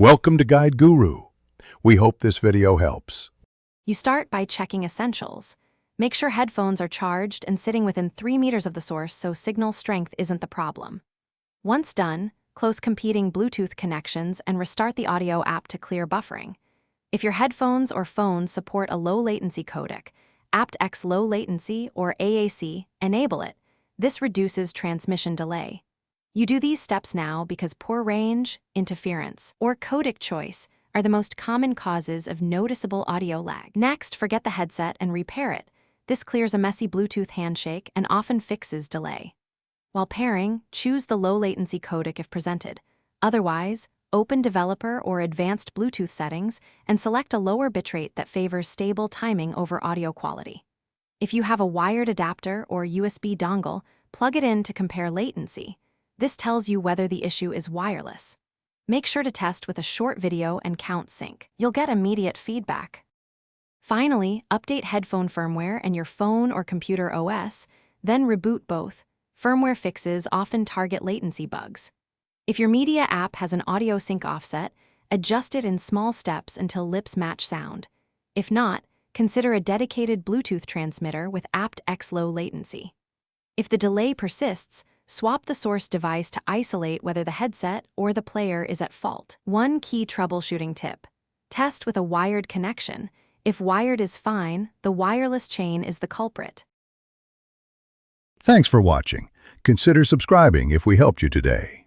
Welcome to Guide Guru. We hope this video helps. You start by checking essentials. Make sure headphones are charged and sitting within 3 meters of the source so signal strength isn't the problem. Once done, close competing Bluetooth connections and restart the audio app to clear buffering. If your headphones or phones support a low-latency codec, aptX Low Latency or AAC, enable it. This reduces transmission delay. You do these steps now because poor range, interference, or codec choice are the most common causes of noticeable audio lag. Next, forget the headset and repair it. This clears a messy Bluetooth handshake and often fixes delay. While pairing, choose the low-latency codec if presented. Otherwise, open Developer or Advanced Bluetooth settings and select a lower bitrate that favors stable timing over audio quality. If you have a wired adapter or USB dongle, plug it in to compare latency. This tells you whether the issue is wireless. Make sure to test with a short video and count sync. You'll get immediate feedback. Finally, update headphone firmware and your phone or computer OS, then reboot both. Firmware fixes often target latency bugs. If your media app has an audio sync offset, adjust it in small steps until lips match sound. If not, consider a dedicated Bluetooth transmitter with aptX Low Latency. If the delay persists, swap the source device to isolate whether the headset or the player is at fault. One key troubleshooting tip: test with a wired connection. If wired is fine, the wireless chain is the culprit. Thanks for watching. Consider subscribing if we helped you today.